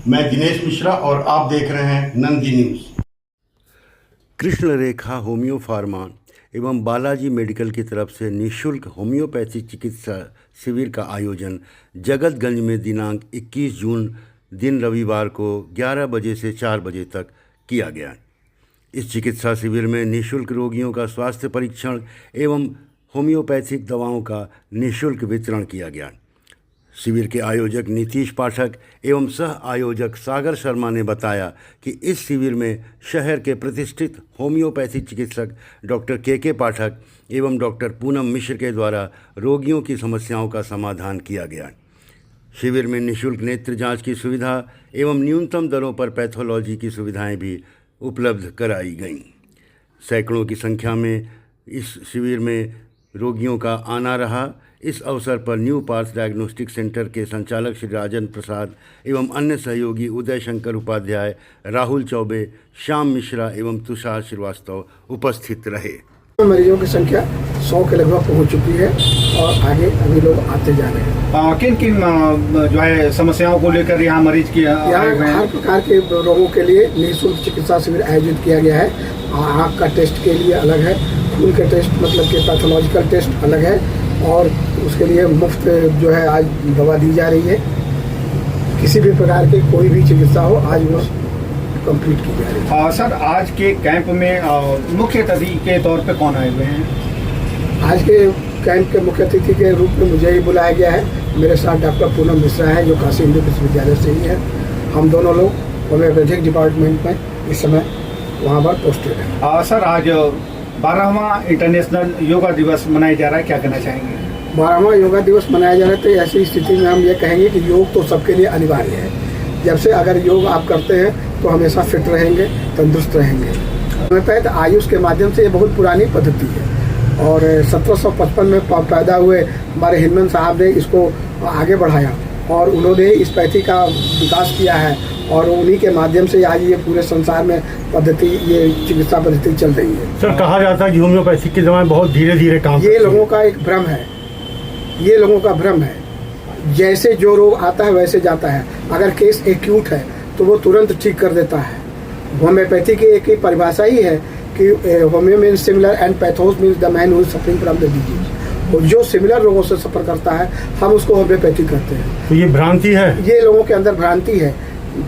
मैं दिनेश मिश्रा और आप देख रहे हैं नंदी न्यूज़। कृष्ण रेखा होम्यो फार्मा एवं बालाजी मेडिकल की तरफ से निःशुल्क होम्योपैथी चिकित्सा शिविर का आयोजन जगतगंज में दिनांक 21 जून दिन रविवार को 11 बजे से 4 बजे तक किया गया। इस चिकित्सा शिविर में निःशुल्क रोगियों का स्वास्थ्य परीक्षण एवं होम्योपैथिक दवाओं का निःशुल्क वितरण किया गया। शिविर के आयोजक नीतीश पाठक एवं सह आयोजक सागर शर्मा ने बताया कि इस शिविर में शहर के प्रतिष्ठित होम्योपैथी चिकित्सक डॉक्टर के पाठक एवं डॉक्टर पूनम मिश्र के द्वारा रोगियों की समस्याओं का समाधान किया गया। शिविर में निःशुल्क नेत्र जांच की सुविधा एवं न्यूनतम दरों पर पैथोलॉजी की सुविधाएं भी उपलब्ध कराई गईं। सैकड़ों की संख्या में इस शिविर में रोगियों का आना रहा। इस अवसर पर न्यू पार्थ डायग्नोस्टिक सेंटर के संचालक श्री राजन प्रसाद एवं अन्य सहयोगी उदय शंकर उपाध्याय, राहुल चौबे, श्याम मिश्रा एवं तुषार श्रीवास्तव उपस्थित रहे। मरीजों की संख्या 100 के लगभग पहुंच चुकी है और आगे अभी लोग आते जा रहे हैं। किन किन जो है समस्याओं को लेकर यहाँ मरीज की यहाँ हर प्रकार के रोगों के लिए निःशुल्क चिकित्सा शिविर आयोजित किया गया है। आँख का टेस्ट के लिए अलग है, खून के टेस्ट मतलब कि पैथोलॉजिकल टेस्ट अलग है और उसके लिए मुफ्त जो है आज दवा दी जा रही है। किसी भी प्रकार की कोई भी चिकित्सा हो आज वो कंप्लीट की जा रही है। सर, आज के कैंप में मुख्य अतिथि के तौर पे कौन आए हुए हैं? आज के कैंप के मुख्य अतिथि के रूप में मुझे ही बुलाया गया है। मेरे साथ डॉक्टर पूनम मिश्रा है जो काशी हिंदू विश्वविद्यालय से ही है। हम दोनों लोग होम्योपैथिक डिपार्टमेंट में इस समय वहाँ पर पोस्टेड हैं। सर, आज 12वां इंटरनेशनल योगा दिवस मनाया जा रहा है, क्या कहना चाहेंगे? 12वां योगा दिवस मनाया जा रहा है तो ऐसी स्थिति में हम ये कहेंगे कि योग तो सबके लिए अनिवार्य है। जब से अगर योग आप करते हैं तो हमेशा फिट रहेंगे, तंदुरुस्त रहेंगे। होम्योपैथ आयुष के माध्यम से ये बहुत पुरानी पद्धति है और 1755 में पैदा हुए हमारे हिंदमन साहब ने इसको आगे बढ़ाया और उन्होंने इस पैथी का विकास किया है और उन्हीं के माध्यम से आज ये पूरे संसार में पद्धति, ये चिकित्सा पद्धति चल रही है। सर, कहा जाता है कि होम्योपैथिक की दवाएं बहुत धीरे धीरे काम ये लोगों का एक भ्रम है, ये लोगों का भ्रम है। जैसे जो रोग आता है वैसे जाता है। अगर केस एक्यूट है तो वो तुरंत ठीक कर देता है। होम्योपैथी की एक ही परिभाषा ही है कि homeo means similar and pathos means the man who is suffering from the disease. और जो सिमिलर रोगों से सफर करता है हम उसको होम्योपैथी कहते हैं। तो ये भ्रांति है, ये लोगों के अंदर भ्रांति है।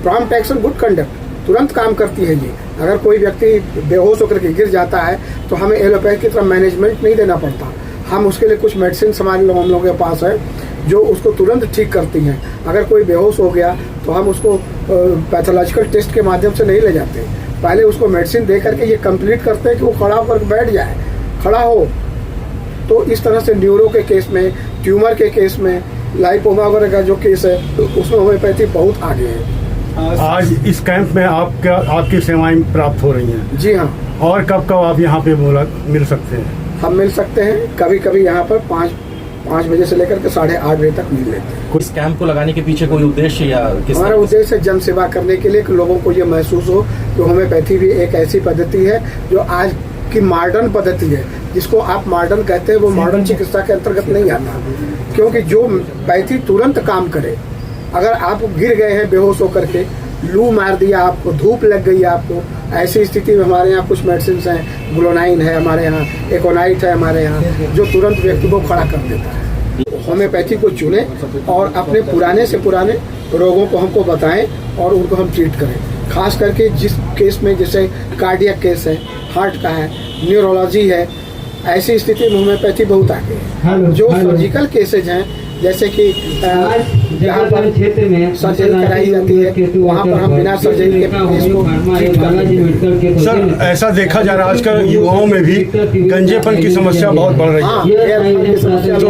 प्रॉम्प्ट एक्शन गुड कंडक्ट, तुरंत काम करती है ये। अगर कोई व्यक्ति बेहोश होकर के गिर जाता है तो हमें एलोपैथी की तरह मैनेजमेंट नहीं देना पड़ता। हम उसके लिए कुछ मेडिसिन हमारे हम लोगों के पास है जो उसको तुरंत ठीक करती हैं। अगर कोई बेहोश हो गया तो हम उसको पैथोलॉजिकल टेस्ट के माध्यम से नहीं ले जाते, पहले उसको मेडिसिन दे करके ये कंप्लीट करते हैं कि वो खड़ा होकर बैठ जाए, खड़ा हो। तो इस तरह से न्यूरो के केस में, ट्यूमर के केस में, लाइपोमा वगैरह का जो केस है तो उसमें होम्योपैथी बहुत आगे है। आज इस कैंप में आपकी सेवाएं प्राप्त हो रही हैं? जी हाँ। और कब कब आप यहाँ पे मिल सकते हैं? हम मिल सकते हैं कभी कभी यहाँ पर 5 बजे से लेकर के 8:30 बजे तक मिल लेते हैं। इस कैंप को लगाने के पीछे कोई उद्देश्य या हमारा उद्देश्य है जन सेवा करने के लिए कि लोगों को ये महसूस हो कि होम्योपैथी भी एक ऐसी पद्धति है जो आज की मॉडर्न पद्धति है। जिसको आप मॉडर्न कहते हैं वो मॉडर्न चिकित्सा के अंतर्गत नहीं आता, क्योंकि जो पैथी तुरंत काम करे। अगर आप गिर गए हैं बेहोश होकर के, लू मार दिया आपको, धूप लग गई आपको, ऐसी स्थिति में हमारे यहाँ कुछ मेडिसिन हैं, ग्लोनाइन है हमारे यहाँ, एकोनाइट है हमारे यहाँ, जो तुरंत व्यक्ति को खड़ा कर देता है। होम्योपैथी को चुने और अपने पुराने से पुराने रोगों को हमको बताएं और उनको हम ट्रीट करें। खास करके जिस केस में जैसे कार्डियक केस है, हार्ट का है, न्यूरोलॉजी है, ऐसी स्थिति में होम्योपैथी बहुत आगे है। जो सर्जिकल केसेज हैं जैसे कि जहाँ पर क्षेत्र में सर्जरी कराई जाती है वहाँ पर हम बिना सर्जरी के इसको ट्रीट करते हैं। सर, ऐसा देखा जा रहा है आजकल युवाओं में भी गंजेपन की समस्या बहुत बढ़ रही है। तो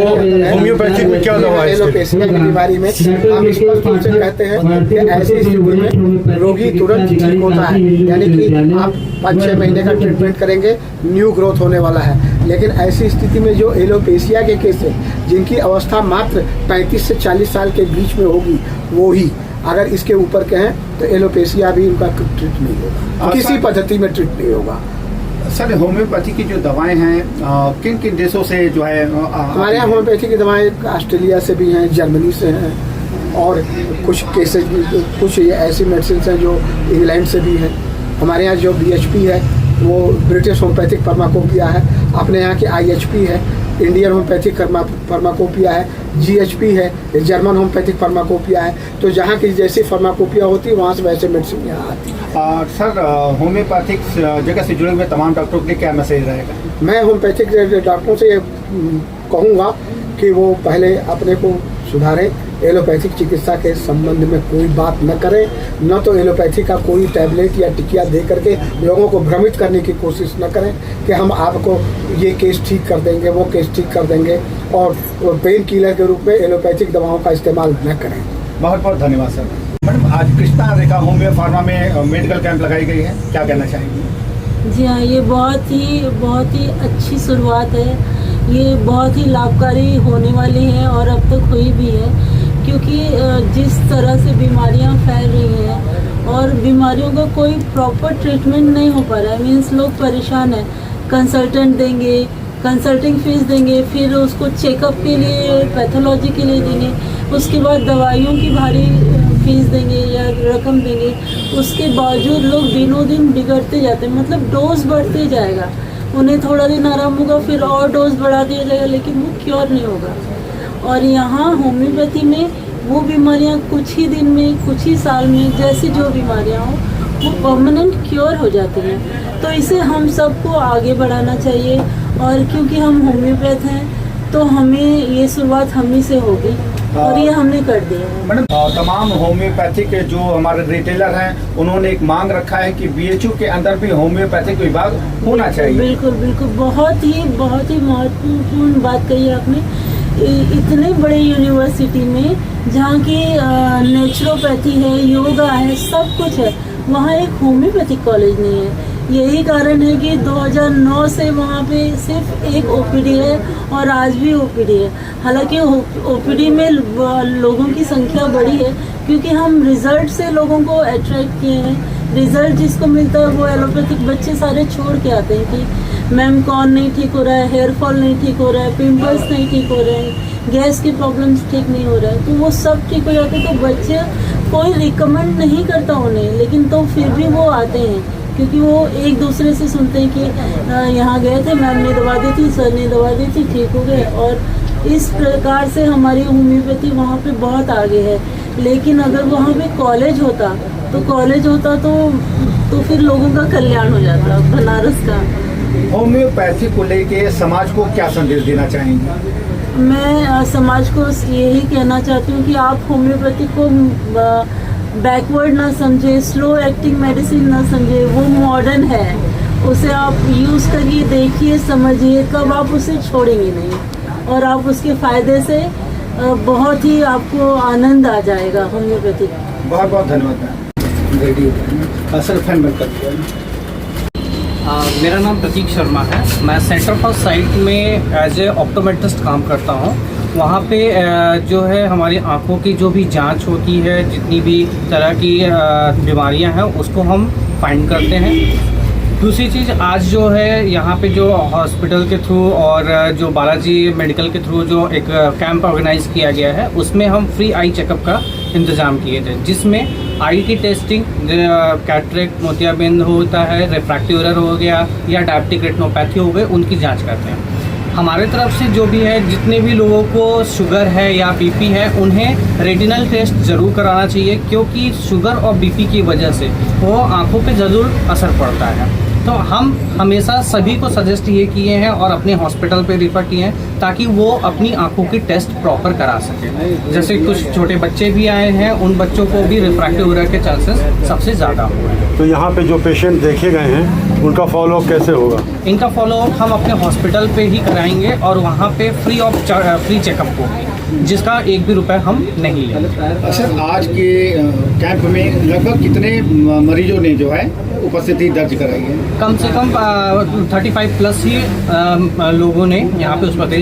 होम्योपैथिक में क्या दवा है? एलोपेशिया की बीमारी में हम स्पष्ट रूप से कहते हैं कि ऐसी स्थिति में रोगी तुरंत ठीक होता है, यानी कि आप 5-6 महीने का ट्रीटमेंट करेंगे, न्यू ग्रोथ होने वाला है। लेकिन ऐसी स्थिति में जो एलोपेशिया के केस है जिनकी अवस्था मात्र 35 से 40 साल के बीच में होगी, वो ही अगर इसके ऊपर के हैं तो एलोपेशिया भी उनका ट्रीट नहीं होगा, किसी पद्धति में ट्रीट नहीं होगा। सर, होम्योपैथी की जो दवाएं हैं किन किन देशों से जो है? हमारे यहाँ होम्योपैथी की दवाएं ऑस्ट्रेलिया से भी हैं, जर्मनी से हैं, और कुछ केसेज कुछ ऐसी मेडिसिन हैं जो इंग्लैंड से भी हैं। हमारे यहाँ जो BHP है वो ब्रिटिश होम्योपैथिक फार्माकोपिया है, अपने यहाँ की IHP है, इंडियन होम्योपैथिक फार्माकोपिया है, GHP है, जर्मन होम्योपैथिक फार्माकोपिया है। तो जहाँ की जैसी फार्माकोपिया होती है वहाँ से वैसे मेडिसिन यहाँ आती है। सर, होम्योपैथिक जगह से जुड़े हुए तमाम डॉक्टरों के लिए क्या मैसेज रहेगा? मैं होम्योपैथिक डॉक्टरों से ये कहूँगा कि वो पहले अपने को सुधारें, एलोपैथिक चिकित्सा के संबंध में कोई बात न करें, न तो एलोपैथी का कोई टैबलेट या टिकिया दे करके लोगों को भ्रमित करने की कोशिश न करें कि हम आपको ये केस ठीक कर देंगे, वो केस ठीक कर देंगे, और पेन किलर के रूप में एलोपैथिक दवाओं का इस्तेमाल न करें। बहुत बहुत धन्यवाद सर। मैडम, आज कृष्णा रेखा होम्यो फार्मा में मेडिकल कैंप लगाई गई है, क्या कहना चाहेंगी? जी हाँ, ये बहुत ही अच्छी शुरुआत है। ये बहुत ही लाभकारी होने वाली है और अब तक हुई भी है, क्योंकि जिस तरह से बीमारियां फैल रही हैं और बीमारियों का कोई प्रॉपर ट्रीटमेंट नहीं हो पा रहा है। मीन्स लोग परेशान हैं, कंसल्टेंट देंगे, कंसल्टिंग फीस देंगे, फिर उसको चेकअप के लिए पैथोलॉजी के लिए देंगे, उसके बाद दवाइयों की भारी फीस देंगे या रकम देंगे। उसके बावजूद लोग दिनों दिन बिगड़ते जाते हैं, मतलब डोज बढ़ते जाएगा। उन्हें थोड़ा दिन आराम होगा, फिर और डोज बढ़ा दिया जाएगा, लेकिन वो क्योर नहीं होगा। और यहाँ होम्योपैथी में वो बीमारियाँ कुछ ही दिन में, कुछ ही साल में, जैसी जो बीमारियाँ हों वो परमानेंट क्योर हो जाती हैं। तो इसे हम सबको आगे बढ़ाना चाहिए, और क्योंकि हम होम्योपैथ हैं तो हमें ये शुरुआत हम ही से होगी, और ये हमने कर दिया है। मैडम, तमाम होम्योपैथिक जो हमारे रिटेलर हैं उन्होंने एक मांग रखा है कि BHU के अंदर भी होम्योपैथिक विभाग होना चाहिए। बिल्कुल बिल्कुल, बहुत ही महत्वपूर्ण बात कही आपने। इतने बड़े यूनिवर्सिटी में जहाँ की नेचुरोपैथी है, योगा है, सब कुछ है, वहाँ एक होम्योपैथिक कॉलेज नहीं है। यही कारण है कि 2009 से वहाँ पे सिर्फ एक OPD है और आज भी OPD है। हालांकि OPD में लोगों की संख्या बढ़ी है क्योंकि हम रिजल्ट से लोगों को अट्रैक्ट किए हैं। रिजल्ट जिसको मिलता है वो एलोपैथिक बच्चे सारे छोड़ के आते हैं कि मैम कौन नहीं ठीक हो रहा है, हेयर फॉल नहीं ठीक हो रहा है, पिंपल्स नहीं ठीक हो रहे हैं, गैस की प्रॉब्लम्स ठीक नहीं हो रहा है, तो वो सब ठीक हो जाते हैं। तो बच्चे कोई रिकमेंड नहीं करता उन्हें, लेकिन तो फिर भी वो आते हैं क्योंकि वो एक दूसरे से सुनते हैं कि यहाँ गए थे, मैम ने दवा दी थी, सर ने दवा दी थी, ठीक हो गए। और इस प्रकार से हमारी होम्योपैथी वहाँ पे बहुत आगे है। लेकिन अगर वहाँ पे कॉलेज होता तो फिर लोगों का कल्याण हो जाता बनारस का। होम्योपैथी को लेके समाज को क्या संदेश देना चाहेंगे? मैं समाज को यही कहना चाहती हूँ कि आप होम्योपैथी को बैकवर्ड ना समझे, स्लो एक्टिंग मेडिसिन ना समझे, वो मॉडर्न है, उसे आप यूज़ करिए, देखिए, समझिए, कब आप उसे छोड़ेंगे नहीं, और आप उसके फ़ायदे से बहुत ही आपको आनंद आ जाएगा होम्योपैथी। बहुत बहुत धन्यवाद। सर, फैन बंद कर दिया। मेरा नाम प्रतीक शर्मा है। मैं सेंटर फॉर साइट में एज ए ऑप्टोमेट्रिस्ट काम करता हूँ। वहाँ पे जो है हमारी आँखों की जो भी जांच होती है, जितनी भी तरह की बीमारियाँ हैं उसको हम फाइंड करते हैं। दूसरी चीज़, आज जो है यहाँ पे जो हॉस्पिटल के थ्रू और जो बालाजी मेडिकल के थ्रू जो एक कैंप ऑर्गेनाइज किया गया है, उसमें हम फ्री आई चेकअप का इंतज़ाम किए थे, जिसमें आई की टेस्टिंग, कैटरेक्ट, मोतियाबिंद होता है, रिफ्रैक्टिव एरर हो गया या डायबिटिक रेटिनोपैथी हो गए, उनकी जांच करते हैं। हमारे तरफ से जो भी है, जितने भी लोगों को शुगर है या बीपी है, उन्हें रेटिनल टेस्ट ज़रूर कराना चाहिए, क्योंकि शुगर और बीपी की वजह से वो आँखों पे ज़रूर असर पड़ता है। तो हम हमेशा सभी को सजेस्ट ये किए हैं और अपने हॉस्पिटल पे रिफ़र किए हैं ताकि वो अपनी आंखों की टेस्ट प्रॉपर करा सकें। जैसे कुछ छोटे बच्चे भी आए हैं, उन बच्चों को भी रिफ्रैक्टिव एरर के चांसेस सबसे ज़्यादा हुए हैं। तो यहाँ पे जो पेशेंट देखे गए हैं उनका फॉलोअप कैसे होगा? इनका फॉलोअप हम अपने हॉस्पिटल पे ही कराएंगे और वहाँ पे फ्री चेकअप होगी, जिसका एक भी रुपए हम नहीं लेंगे। सर, आज के कैंप में लगभग कितने मरीजों ने जो है उपस्थिति दर्ज कराई है? कम से कम 35 प्लस ही लोगों ने यहाँ पे उपस्थिति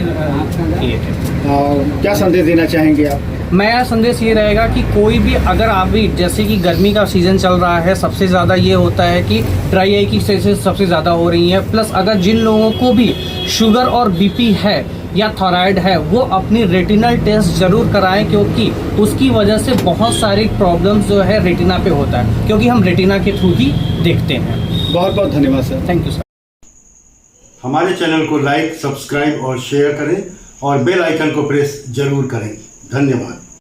किए थे। क्या संदेश देना चाहेंगे आप? मेरा संदेश ये रहेगा कि कोई भी, अगर आप भी, जैसे कि गर्मी का सीज़न चल रहा है, सबसे ज़्यादा ये होता है कि ड्राई आई की केसेस सबसे ज़्यादा हो रही हैं। प्लस अगर जिन लोगों को भी शुगर और बीपी है या थायराइड है वो अपनी रेटिनल टेस्ट जरूर कराएं, क्योंकि उसकी वजह से बहुत सारी प्रॉब्लम्स जो है रेटिना पे होता है, क्योंकि हम रेटिना के थ्रू ही देखते हैं। बहुत बहुत धन्यवाद सर। Thank you sir. हमारे चैनल को लाइक, सब्सक्राइब और शेयर करें और बेल आइकन को प्रेस जरूर करें। धन्यवाद।